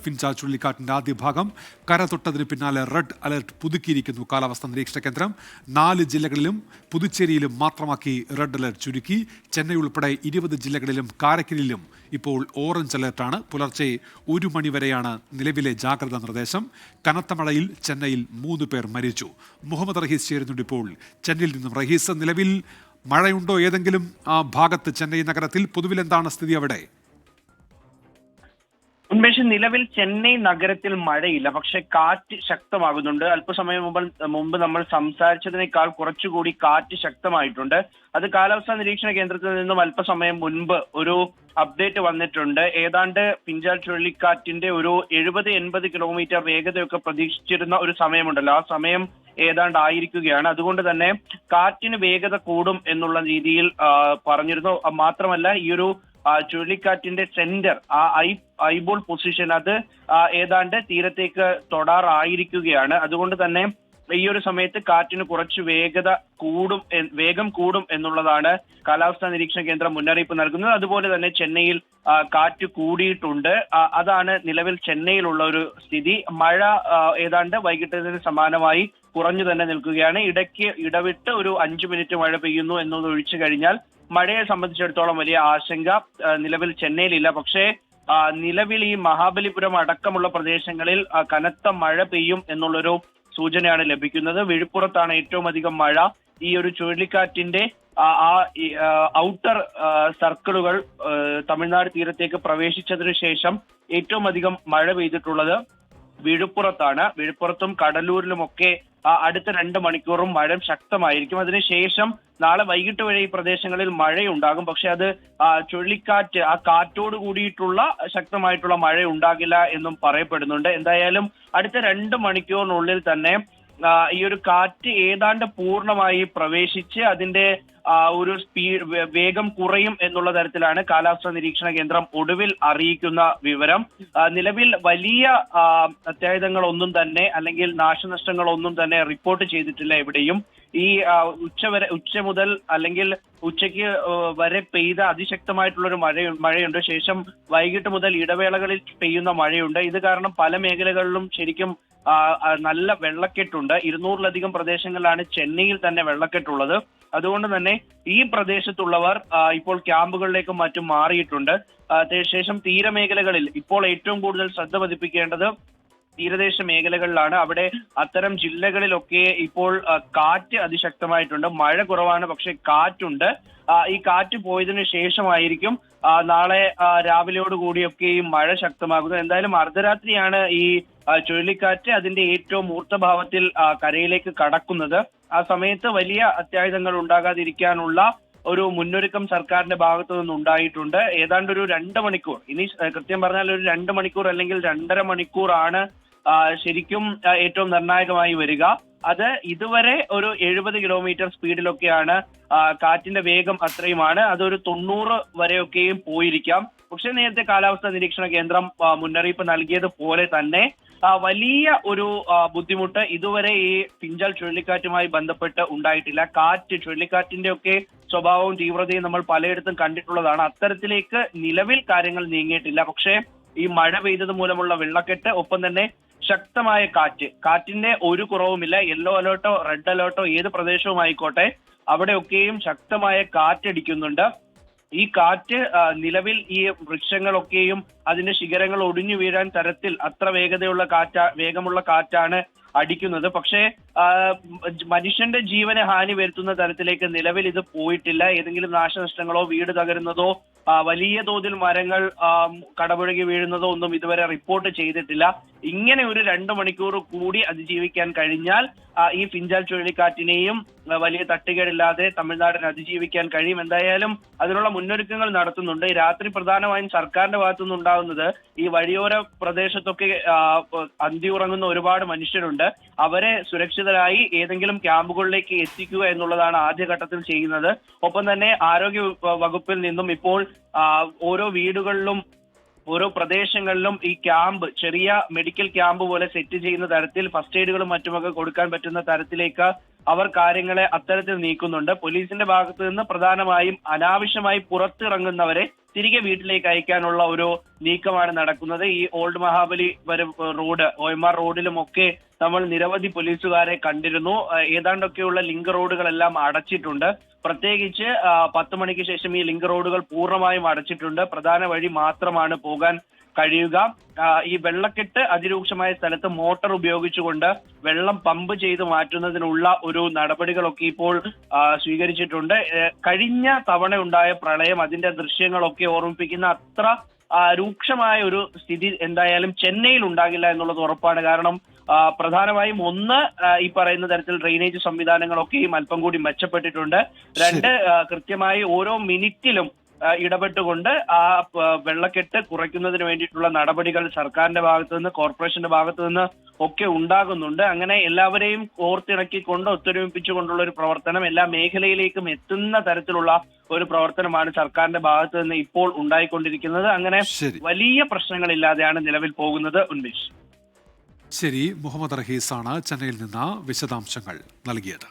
ഫിൻച ചുഴലിക്കാറ്റിന്റെ ആദ്യ ഭാഗം കര തൊട്ടതിന് പിന്നാലെ റെഡ് അലർട്ട് പുതുക്കിയിരിക്കുന്നു കാലാവസ്ഥാ നിരീക്ഷണ കേന്ദ്രം. 4 ജില്ലകളിലും പുതുച്ചേരിയിലും മാത്രമാക്കി റെഡ് അലർട്ട് ചുരുക്കി. ചെന്നൈ ഉൾപ്പെടെ 20 ജില്ലകളിലും കാരക്കലിലും ഇപ്പോൾ ഓറഞ്ച് അലർട്ടാണ്. പുലർച്ചെ 1 മണിവരെയാണ് നിലവിലെ ജാഗ്രതാ നിർദ്ദേശം. കനത്ത മഴയിൽ ചെന്നൈയിൽ 3 പേർ മരിച്ചു. മുഹമ്മദ് റഹീസ് ചേരുന്നുണ്ട് ഇപ്പോൾ ചെന്നൈയിൽ നിന്നും. റഹീസ്, നിലവിൽ മഴയുണ്ടോ ഏതെങ്കിലും ഭാഗത്ത് ചെന്നൈ നഗരത്തിൽ? പൊതുവിൽ എന്താണ് സ്ഥിതി അവിടെ? ഉന്മേഷ്, നിലവിൽ ചെന്നൈ നഗരത്തിൽ മഴയില്ല, പക്ഷെ കാറ്റ് ശക്തമാകുന്നുണ്ട്. അല്പസമയം മുമ്പ് നമ്മൾ സംസാരിച്ചതിനേക്കാൾ കുറച്ചുകൂടി കാറ്റ് ശക്തമായിട്ടുണ്ട്. അത് കാലാവസ്ഥാ നിരീക്ഷണ കേന്ദ്രത്തിൽ നിന്നും അല്പസമയം മുൻപ് ഒരു അപ്ഡേറ്റ് വന്നിട്ടുണ്ട്. ഏതാണ്ട് ഫിൻച ചുഴലിക്കാറ്റിന്റെ ഒരു 70-80 കിലോമീറ്റർ വേഗതയൊക്കെ പ്രതീക്ഷിച്ചിരുന്ന ഒരു സമയമുണ്ടല്ലോ, ആ സമയം ഏതാണ്ട് ആയിരിക്കുകയാണ്. അതുകൊണ്ട് തന്നെ കാറ്റിന് വേഗത കൂടും എന്നുള്ള രീതിയിൽ പറഞ്ഞിരുന്നു. മാത്രമല്ല, ഈ ഒരു ചുഴലിക്കാറ്റിന്റെ സെന്റർ, ആ ഐബോൾ പൊസിഷൻ, അത് ഏതാണ്ട് തീരത്തേക്ക് തൊടാറായിരിക്കുകയാണ്. അതുകൊണ്ട് തന്നെ ഈ ഒരു സമയത്ത് കാറ്റിന് കുറച്ച് വേഗം കൂടും എന്നുള്ളതാണ് കാലാവസ്ഥാ നിരീക്ഷണ കേന്ദ്രം മുന്നറിയിപ്പ് നൽകുന്നത്. അതുപോലെ തന്നെ ചെന്നൈയിൽ കാറ്റ് കൂടിയിട്ടുണ്ട്. അതാണ് നിലവിൽ ചെന്നൈയിലുള്ള ഒരു സ്ഥിതി. മഴ ഏതാണ്ട് വൈകിട്ടതിന് സമാനമായി കുറഞ്ഞു തന്നെ നിൽക്കുകയാണ്. ഇടവിട്ട് ഒരു 5 മിനിറ്റ് മഴ പെയ്യുന്നു എന്നത് ഒഴിച്ചു കഴിഞ്ഞാൽ മഴയെ സംബന്ധിച്ചിടത്തോളം വലിയ ആശങ്ക നിലവിൽ ചെന്നൈയിലില്ല. പക്ഷേ നിലവിൽ ഈ മഹാബലിപുരം അടക്കമുള്ള പ്രദേശങ്ങളിൽ കനത്ത മഴ പെയ്യും എന്നുള്ളൊരു സൂചനയാണ് ലഭിക്കുന്നത്. വിഴുപ്പുറത്താണ് ഏറ്റവും അധികം മഴ. ഈ ഒരു ചുഴലിക്കാറ്റിന്റെ ഔട്ടർ സർക്കിളുകൾ തമിഴ്നാട് തീരത്തേക്ക് പ്രവേശിച്ചതിനു ശേഷം ഏറ്റവും അധികം മഴ പെയ്തിട്ടുള്ളത് വിഴുപ്പുറത്താണ്. വിഴുപ്പുറത്തും കടലൂരിലുമൊക്കെ അടുത്ത 2 മണിക്കൂറും മഴ ശക്തമായിരിക്കും. അതിനുശേഷം നാളെ വൈകിട്ട് വരെ ഈ പ്രദേശങ്ങളിൽ മഴയുണ്ടാകും. പക്ഷെ അത് ചുഴലിക്കാറ്റ്, ആ കാറ്റോട് കൂടിയിട്ടുള്ള ശക്തമായിട്ടുള്ള മഴ ഉണ്ടാകില്ല എന്നും പറയപ്പെടുന്നുണ്ട്. എന്തായാലും അടുത്ത 2 മണിക്കൂറിനുള്ളിൽ തന്നെ ഈ ഒരു കാറ്റ് ഏതാണ്ട് പൂർണ്ണമായി പ്രവേശിച്ച് അതിന്റെ ഒരു വേഗം കുറയും എന്നുള്ള തരത്തിലാണ് കാലാവസ്ഥാ നിരീക്ഷണ കേന്ദ്രം ഒടുവിൽ അറിയിക്കുന്ന വിവരം. നിലവിൽ വലിയ അത്യാഹിതങ്ങളൊന്നും തന്നെ അല്ലെങ്കിൽ നാശനഷ്ടങ്ങളൊന്നും തന്നെ റിപ്പോർട്ട് ചെയ്തിട്ടില്ല എവിടെയും. ഈ ഉച്ച മുതൽ അല്ലെങ്കിൽ ഉച്ചയ്ക്ക് വരെ പെയ്ത അതിശക്തമായിട്ടുള്ളൊരു മഴയുണ്ട്. ശേഷം വൈകിട്ട് മുതൽ ഇടവേളകളിൽ പെയ്യുന്ന മഴയുണ്ട്. ഇത് കാരണം പല മേഖലകളിലും ശരിക്കും നല്ല വെള്ളക്കെട്ടുണ്ട്. 200-ലധികം പ്രദേശങ്ങളിലാണ് ചെന്നൈയിൽ തന്നെ വെള്ളക്കെട്ടുള്ളത്. അതുകൊണ്ട് തന്നെ ഈ പ്രദേശത്തുള്ളവർ ഇപ്പോൾ ക്യാമ്പുകളിലേക്കും മറ്റും മാറിയിട്ടുണ്ട്. ശേഷം തീരമേഖലകളിൽ ഇപ്പോൾ ഏറ്റവും കൂടുതൽ ശ്രദ്ധ പതിപ്പിക്കേണ്ടത് തീരദേശ മേഖലകളിലാണ്. അവിടെ അത്തരം ജില്ലകളിലൊക്കെ ഇപ്പോൾ കാറ്റ് അതിശക്തമായിട്ടുണ്ട്. മഴ കുറവാണ്, പക്ഷെ കാറ്റുണ്ട്. ഈ കാറ്റ് പോയതിനു ശേഷമായിരിക്കും നാളെ രാവിലെയോടുകൂടിയൊക്കെ ഈ മഴ ശക്തമാകുന്നത്. എന്തായാലും അർദ്ധരാത്രിയാണ് ഈ ചുഴലിക്കാറ്റ് അതിന്റെ ഏറ്റവും മൂർത്തഭാവത്തിൽ കരയിലേക്ക് കടക്കുന്നത്. ആ സമയത്ത് വലിയ അത്യാഹിതങ്ങൾ ഉണ്ടാകാതിരിക്കാനുള്ള ഒരു മുന്നൊരുക്കം സർക്കാരിന്റെ ഭാഗത്തു നിന്നുണ്ടായിട്ടുണ്ട്. ഏതാണ്ട് ഒരു 2 മണിക്കൂർ, ഇനി കൃത്യം പറഞ്ഞാൽ ഒരു 2 മണിക്കൂർ അല്ലെങ്കിൽ 2.5 മണിക്കൂറാണ് ശരിക്കും ഏറ്റവും നിർണായകമായി വരിക. അത് ഇതുവരെ ഒരു 70 കിലോമീറ്റർ സ്പീഡിലൊക്കെയാണ് കാറ്റിന്റെ വേഗം, അത്രയുമാണ്. അതൊരു 90 വരെയൊക്കെയും പോയിരിക്കാം. പക്ഷെ നേരത്തെ കാലാവസ്ഥാ നിരീക്ഷണ കേന്ദ്രം മുന്നറിയിപ്പ് നൽകിയതുപോലെ തന്നെ വലിയ ഒരു ബുദ്ധിമുട്ട് ഇതുവരെ ഈ ഫിൻച ചുഴലിക്കാറ്റുമായി ബന്ധപ്പെട്ട് ഉണ്ടായിട്ടില്ല. ചുഴലിക്കാറ്റിന്റെ ഒക്കെ സ്വഭാവവും തീവ്രതയും നമ്മൾ പലയിടത്തും കണ്ടിട്ടുള്ളതാണ്. അത്തരത്തിലേക്ക് നിലവിൽ കാര്യങ്ങൾ നീങ്ങിയിട്ടില്ല. പക്ഷേ ഈ മഴ പെയ്തത് മൂലമുള്ള വെള്ളക്കെട്ട്, ഒപ്പം തന്നെ ശക്തമായ കാറ്റിന്റെ ഒരു കുറവുമില്ല. യെല്ലോ അലേർട്ടോ റെഡ് അലേർട്ടോ ഏത് പ്രദേശവും ആയിക്കോട്ടെ, അവിടെയൊക്കെയും ശക്തമായ കാറ്റടിക്കുന്നുണ്ട്. ഈ കാറ്റ് നിലവിൽ ഈ വൃക്ഷങ്ങളൊക്കെയും അതിന്റെ ശിഖരങ്ങൾ ഒടിഞ്ഞു വീഴാൻ തരത്തിൽ അത്ര വേഗമുള്ള കാറ്റാണ് അടിക്കുന്നത്. പക്ഷേ മനുഷ്യന്റെ ജീവന് ഹാനി വരുത്തുന്ന തരത്തിലേക്ക് നിലവിൽ ഇത് പോയിട്ടില്ല. ഏതെങ്കിലും നാശനഷ്ടങ്ങളോ വീട് തകരുന്നതോ വലിയ തോതിൽ മരങ്ങൾ കടപുഴകി വീഴുന്നതോ ഒന്നും ഇതുവരെ റിപ്പോർട്ട് ചെയ്തിട്ടില്ല. ഇങ്ങനെ ഒരു 2 മണിക്കൂർ കൂടി അതിജീവിക്കാൻ കഴിഞ്ഞാൽ ഈ ഫിൻച ചുഴലിക്കാറ്റിനെയും വലിയ തട്ടുകേടില്ലാതെ തമിഴ്നാടിന് അതിജീവിക്കാൻ കഴിയും. എന്തായാലും അതിനുള്ള മുന്നൊരുക്കങ്ങൾ നടത്തുന്നുണ്ട്. രാത്രി പ്രധാനമായും സർക്കാരിന്റെ ഭാഗത്തുനിന്ന് ഉണ്ടാകുന്നത്, ഈ വഴിയോര പ്രദേശത്തൊക്കെ അന്തിയുറങ്ങുന്ന ഒരുപാട് മനുഷ്യരുണ്ട്. അവരെ സുരക്ഷിതരായി ഏതെങ്കിലും ക്യാമ്പുകളിലേക്ക് എത്തിക്കുക എന്നുള്ളതാണ് ആദ്യഘട്ടത്തിൽ ചെയ്യുന്നത്. ഒപ്പം തന്നെ ആരോഗ്യ വകുപ്പിൽ നിന്നും ഇപ്പോൾ ഓരോ വീടുകളിലും ഓരോ പ്രദേശങ്ങളിലും ഈ ക്യാമ്പ്, ചെറിയ മെഡിക്കൽ ക്യാമ്പ് പോലെ സെറ്റ് ചെയ്യുന്ന തരത്തിൽ ഫസ്റ്റ് എയ്ഡുകളും മറ്റുമൊക്കെ കൊടുക്കാൻ പറ്റുന്ന തരത്തിലേക്ക് അവർ കാര്യങ്ങളെ അത്തരത്തിൽ നീക്കുന്നുണ്ട്. പോലീസിന്റെ ഭാഗത്തു നിന്ന് പ്രധാനമായും അനാവശ്യമായി പുറത്തിറങ്ങുന്നവരെ തിരികെ വീട്ടിലേക്ക് അയക്കാനുള്ള ഒരു നീക്കമാണ് നടക്കുന്നത്. ഈ ഓൾഡ് മഹാബലി റോഡ്, OMR റോഡിലുമൊക്കെ നമ്മൾ നിരവധി പോലീസുകാരെ കണ്ടിരുന്നു. ഏതാണ്ടൊക്കെയുള്ള ലിങ്ക് റോഡുകളെല്ലാം അടച്ചിട്ടുണ്ട്. പ്രത്യേകിച്ച് 10 മണിക്ക് ശേഷം ഈ ലിങ്ക് റോഡുകൾ പൂർണ്ണമായും അടച്ചിട്ടുണ്ട്. പ്രധാന വഴി മാത്രമാണ് പോകാൻ കഴിയുക. ഈ വെള്ളക്കെട്ട് അതിരൂക്ഷമായ സ്ഥലത്ത് മോട്ടോർ ഉപയോഗിച്ചുകൊണ്ട് വെള്ളം പമ്പ് ചെയ്ത് മാറ്റുന്നതിനുള്ള ഒരു നടപടികളൊക്കെ ഇപ്പോൾ സ്വീകരിച്ചിട്ടുണ്ട്. കഴിഞ്ഞ തവണ ഉണ്ടായ പ്രളയം, അതിന്റെ ദൃശ്യങ്ങളൊക്കെ ഓർമ്മിപ്പിക്കുന്ന അത്ര രൂക്ഷമായ ഒരു സ്ഥിതി എന്തായാലും ചെന്നൈയിൽ ഉണ്ടാകില്ല എന്നുള്ളത് ഉറപ്പാണ്. കാരണം പ്രധാനമായും ഒന്ന്, ഈ പറയുന്ന തരത്തിൽ ഡ്രെയിനേജ് സംവിധാനങ്ങളൊക്കെയും അല്പം കൂടി മെച്ചപ്പെട്ടിട്ടുണ്ട്. രണ്ട്, കൃത്യമായി ഓരോ മിനിറ്റിലും ഇടപെട്ടുകൊണ്ട് ആ വെള്ളക്കെട്ട് കുറയ്ക്കുന്നതിന് വേണ്ടിയിട്ടുള്ള നടപടികൾ സർക്കാരിന്റെ ഭാഗത്തു നിന്ന്, കോർപ്പറേഷന്റെ ഭാഗത്തു നിന്ന് ഒക്കെ ഉണ്ടാകുന്നുണ്ട്. അങ്ങനെ എല്ലാവരെയും ഓർത്തിണക്കിക്കൊണ്ട് ഒത്തൊരുമിപ്പിച്ചുകൊണ്ടുള്ള ഒരു പ്രവർത്തനം എല്ലാ മേഖലയിലേക്കും എത്തുന്ന തരത്തിലുള്ള ഒരു പ്രവർത്തനമാണ് സർക്കാരിന്റെ ഭാഗത്തു നിന്ന് ഇപ്പോൾ ഉണ്ടായിക്കൊണ്ടിരിക്കുന്നത്. അങ്ങനെ വലിയ പ്രശ്നങ്ങളില്ലാതെയാണ് നിലവിൽ പോകുന്നത്. ഉന്മേഷ്. ശരി, മുഹമ്മദ് റഹീസാണ് ചെന്നൈയിൽ നിന്ന് വിശദാംശങ്ങൾ നൽകിയത്.